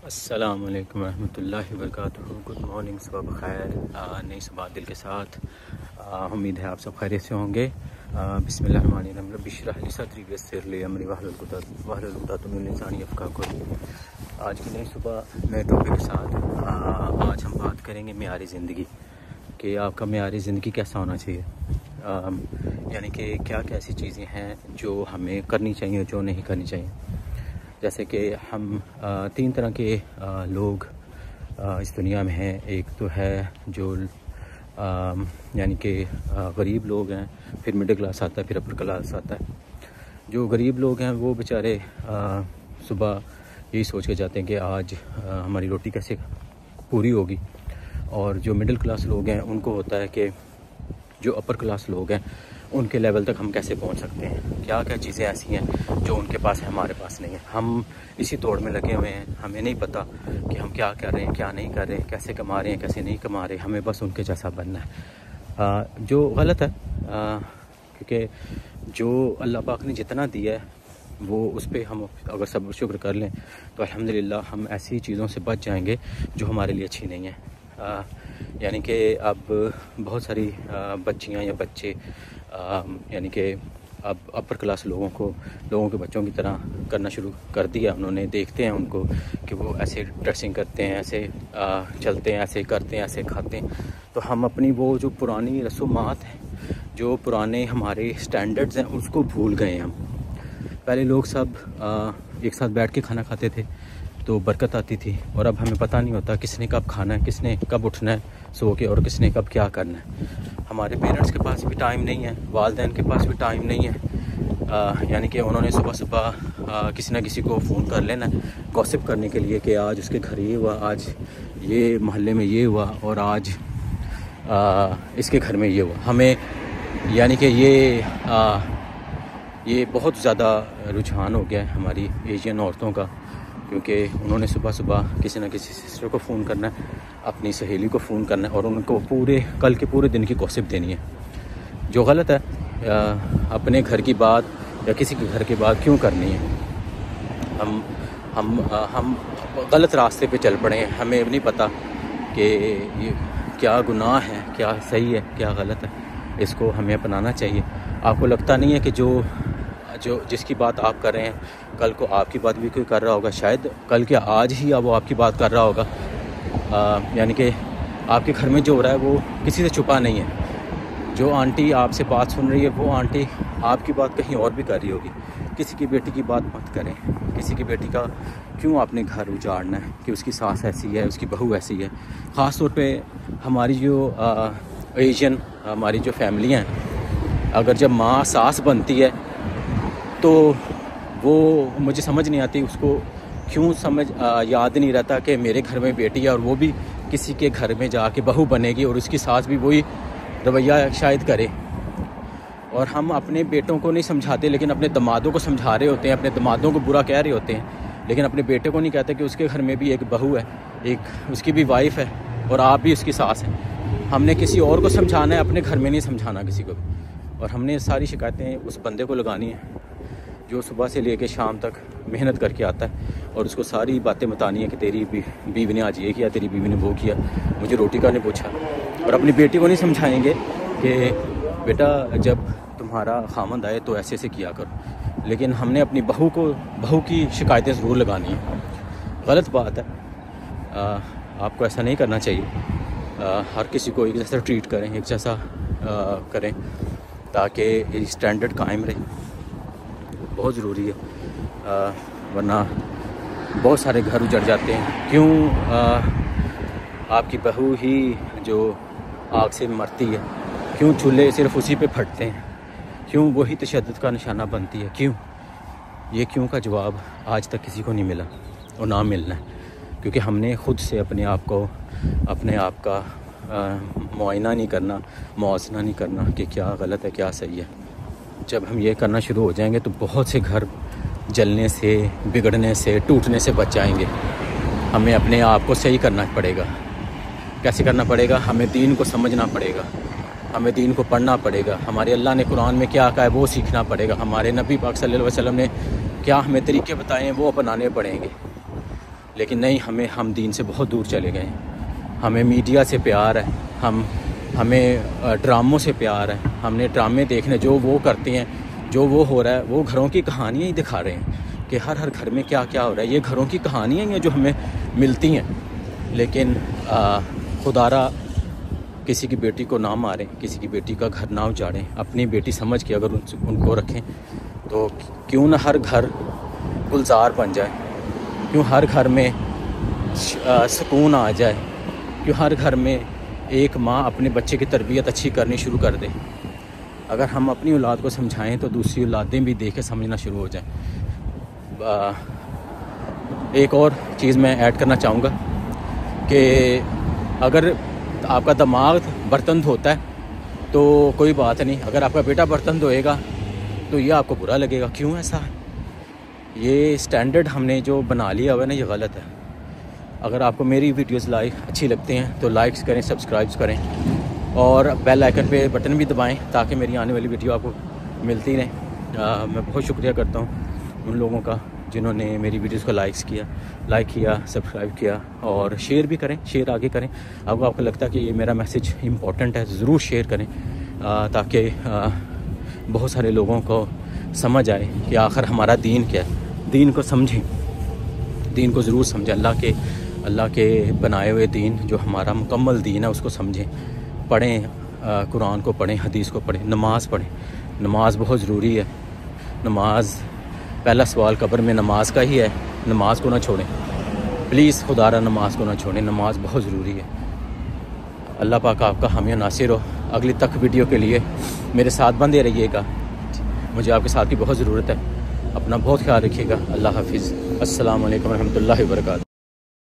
السلام علیکم ورحمۃ اللہ وبرکاتہ۔ گڈ مارننگ، صبح بخیر، نئی صبح دل کے ساتھ۔ امید ہے آپ سب خیریت سے ہوں گے۔ بسم اللہ الرحمن الرحیم، رب اشرح لی صدری ویسر لی امری واحلل عقدۃ من لسانی یفقہوا قولی۔ آج کی نئی صبح نئے ٹاپک کے ساتھ آج ہم بات کریں گے معیاری زندگی، کہ آپ کا معیاری زندگی کیسا ہونا چاہیے، یعنی کہ کیا کیا ایسی چیزیں ہیں جو ہمیں کرنی چاہیے جو نہیں کرنی چاہیے۔ جیسے کہ ہم تین طرح کے لوگ اس دنیا میں ہیں۔ ایک تو ہے جو یعنی کہ غریب لوگ ہیں، پھر مڈل کلاس آتا ہے، پھر اپر کلاس آتا ہے۔ جو غریب لوگ ہیں وہ بیچارے صبح یہی سوچ کے جاتے ہیں کہ آج ہماری روٹی کیسے پوری ہوگی، اور جو مڈل کلاس لوگ ہیں ان کو ہوتا ہے کہ جو اپر کلاس لوگ ہیں ان کے لیول تک ہم کیسے پہنچ سکتے ہیں، کیا کیا چیزیں ایسی ہیں جو ان کے پاس ہے ہمارے پاس نہیں ہے۔ ہم اسی دوڑ میں لگے ہوئے ہیں، ہمیں نہیں پتہ کہ ہم کیا کر رہے ہیں، کیا نہیں کر رہے ہیں، کیسے کما رہے ہیں، کیسے نہیں کما رہے، ہمیں بس ان کے جیسا بننا ہے، جو غلط ہے، کیونکہ جو اللہ پاک نے جتنا دیا ہے وہ اس پہ ہم اگر صبر شکر کر لیں تو الحمدللہ ہم ایسی چیزوں سے بچ جائیں گے جو ہمارے لیے اچھی نہیں ہیں۔ یعنی کہ اب بہت ساری بچیاں یا بچے یعنی کہ اب اپر کلاس لوگوں کے بچوں کی طرح کرنا شروع کر دیا انہوں نے۔ دیکھتے ہیں ان کو کہ وہ ایسے ڈریسنگ کرتے ہیں، ایسے چلتے ہیں، ایسے کرتے ہیں، ایسے کھاتے ہیں، تو ہم اپنی وہ جو پرانی رسومات ہیں، جو پرانے ہمارے سٹینڈرڈز ہیں، اس کو بھول گئے ہیں ہم۔ پہلے لوگ سب ایک ساتھ بیٹھ کے کھانا کھاتے تھے تو برکت آتی تھی، اور اب ہمیں پتہ نہیں ہوتا کس نے کب کھانا ہے، کس نے کب اٹھنا ہے سو کے، اور کس نے کب کیا کرنا ہے۔ ہمارے پیرنٹس کے پاس بھی ٹائم نہیں ہے، والدین کے پاس بھی ٹائم نہیں ہے، یعنی کہ انہوں نے صبح صبح کسی نہ کسی کو فون کر لینا گوسپ کرنے کے لیے کہ آج اس کے گھر یہ ہوا، آج یہ محلے میں یہ ہوا، اور آج اس کے گھر میں یہ ہوا۔ ہمیں یعنی کہ یہ بہت زیادہ رجحان ہو گیا ہے ہماری ایشین عورتوں کا، کیونکہ انہوں نے صبح صبح کسی نہ کسی سسٹر کو فون کرنا ہے، اپنی سہیلی کو فون کرنا ہے، اور ان کو کل کے پورے دن کی گوسپ دینی ہے، جو غلط ہے۔ اپنے گھر کی بات یا کسی کے گھر کی بات کیوں کرنی ہے؟ ہم غلط راستے پہ چل پڑے ہیں، ہمیں نہیں پتہ کہ یہ کیا گناہ ہے، کیا صحیح ہے، کیا غلط ہے۔ اس کو ہمیں اپنانا چاہیے۔ آپ کو لگتا نہیں ہے کہ جو جس کی بات آپ کر رہے ہیں کل کو آپ کی بات بھی کوئی کر رہا ہوگا، شاید کل کے آج ہی وہ آپ کی بات کر رہا ہوگا، یعنی کہ آپ کے گھر میں جو ہو رہا ہے وہ کسی سے چھپا نہیں ہے۔ جو آنٹی آپ سے بات سن رہی ہے وہ آنٹی آپ کی بات کہیں اور بھی کر رہی ہوگی۔ کسی کی بیٹی کی بات مت کریں، کسی کی بیٹی کا کیوں اپنے گھر اجاڑنا ہے کہ اس کی ساس ایسی ہے، اس کی بہو ایسی ہے۔ خاص طور پہ ہماری جو ایشین ہماری جو فیملی ہیں، اگر جب ماں ساس بنتی ہے تو وہ مجھے سمجھ نہیں آتی اس کو کیوں یاد نہیں رہتا کہ میرے گھر میں بیٹی ہے، اور وہ بھی کسی کے گھر میں جا کے بہو بنے گی اور اس کی ساس بھی وہی رویہ شاید کرے۔ اور ہم اپنے بیٹوں کو نہیں سمجھاتے لیکن اپنے دمادوں کو سمجھا رہے ہوتے ہیں، اپنے دمادوں کو برا کہہ رہے ہوتے ہیں، لیکن اپنے بیٹے کو نہیں کہتے کہ اس کے گھر میں بھی ایک بہو ہے، ایک اس کی بھی وائف ہے، اور آپ بھی اس کی ساس ہیں۔ ہم نے کسی اور کو سمجھانا ہے، اپنے گھر میں نہیں سمجھانا کسی کو بھی، اور ہم نے ساری شکایتیں اس بندے کو لگانی ہیں جو صبح سے لے کے شام تک محنت کر کے آتا ہے، اور اس کو ساری باتیں بتانی ہے کہ تیری بیوی نے آج یہ کیا، تیری بیوی نے وہ کیا، مجھے روٹی کا نہیں پوچھا۔ اور اپنی بیٹی کو نہیں سمجھائیں گے کہ بیٹا جب تمہارا خامند آئے تو ایسے کیا کرو، لیکن ہم نے اپنی بہو کی شکایتیں ضرور لگانی ہیں۔ غلط بات ہے، آپ کو ایسا نہیں کرنا چاہیے۔ ہر کسی کو ایک جیسا ٹریٹ کریں، ایک جیسا کریں، تاکہ اسٹینڈرڈ قائم رہے، بہت ضروری ہے، ورنہ بہت سارے گھر اجڑ جاتے ہیں۔ کیوں آپ کی بہو ہی جو آگ سے مرتی ہے، کیوں چولہے صرف اسی پہ پھٹتے ہیں، کیوں وہی تشدد کا نشانہ بنتی ہے، کیوں؟ یہ کیوں کا جواب آج تک کسی کو نہیں ملا، اور نہ ملنا ہے، کیونکہ ہم نے خود سے اپنے آپ کا معائنہ نہیں کرنا، موازنہ نہیں کرنا کہ کیا غلط ہے، کیا صحیح ہے۔ جب ہم یہ کرنا شروع ہو جائیں گے تو بہت سے گھر جلنے سے، بگڑنے سے، ٹوٹنے سے بچ جائیں گے۔ ہمیں اپنے آپ کو صحیح کرنا پڑے گا۔ کیسے کرنا پڑے گا؟ ہمیں دین کو سمجھنا پڑے گا، ہمیں دین کو پڑھنا پڑے گا، ہمارے اللہ نے قرآن میں کیا کہا ہے وہ سیکھنا پڑے گا، ہمارے نبی پاک صلی اللہ علیہ وسلم نے کیا ہمیں طریقے بتائے ہیں وہ اپنانے پڑیں گے۔ لیکن نہیں، ہم دین سے بہت دور چلے گئے ہیں. ہمیں میڈیا سے پیار ہے، ہمیں ڈراموں سے پیار ہے. ہم نے ڈرامے دیکھنے، جو وہ کرتے ہیں، جو وہ ہو رہا ہے، وہ گھروں کی کہانیاں ہی دکھا رہے ہیں کہ ہر گھر میں کیا کیا ہو رہا ہے. یہ گھروں کی کہانیاں ہی ہیں جو ہمیں ملتی ہیں. لیکن خدا را کسی کی بیٹی کو نہ ماریں، کسی کی بیٹی کا گھر نہ اجاڑیں. اپنی بیٹی سمجھ کے اگر ان کو رکھیں تو کیوں نہ ہر گھر گلزار بن جائے، کیوں ہر گھر میں سکون آ جائے، کیوں ہر گھر میں ایک ماں اپنے بچے کی تربیت اچھی کرنی شروع کر دے. اگر ہم اپنی اولاد کو سمجھائیں تو دوسری اولادیں بھی دیکھ کے سمجھنا شروع ہو جائیں. ایک اور چیز میں ایڈ کرنا چاہوں گا کہ اگر آپ کا دماغ برتن دھوتا ہے تو کوئی بات نہیں، اگر آپ کا بیٹا برتن دھوئے گا تو یہ آپ کو برا لگے گا. کیوں ایسا؟ یہ سٹینڈرڈ ہم نے جو بنا لیا ہوا ہے نا، یہ غلط ہے. اگر آپ کو میری ویڈیوز اچھی لگتی ہیں تو لائکس کریں، سبسکرائبس کریں اور بیل آئیکن پہ بٹن بھی دبائیں تاکہ میری آنے والی ویڈیو آپ کو ملتی رہیں. میں بہت شکریہ کرتا ہوں ان لوگوں کا جنہوں نے میری ویڈیوز کو لائک کیا، سبسکرائب کیا اور شیئر بھی کریں، شیئر آگے کریں. اگر آپ کو لگتا ہے کہ یہ میرا میسیج امپورٹنٹ ہے، ضرور شیئر کریں تاکہ بہت سارے لوگوں کو سمجھ آئے کہ آخر ہمارا دین کیا ہے. دین کو سمجھیں، دین کو ضرور سمجھیں. اللہ کے بنائے ہوئے دین جو ہمارا مکمل دین ہے اس کو سمجھیں. پڑھیں، قرآن کو پڑھیں، حدیث کو پڑھیں، نماز پڑھیں. نماز بہت ضروری ہے. نماز، پہلا سوال قبر میں نماز کا ہی ہے. نماز کو نہ چھوڑیں پلیز، خدا را نماز کو نہ چھوڑیں. نماز بہت ضروری ہے. اللہ پاک آپ کا حامی و ناصر ہو. اگلی تک ویڈیو کے لیے میرے ساتھ بندے رہیے گا. مجھے آپ کے ساتھ کی بہت ضرورت ہے. اپنا بہت خیال رکھیے گا. اللہ حافظ. السلام علیکم ورحمۃ اللہ وبرکاتہ.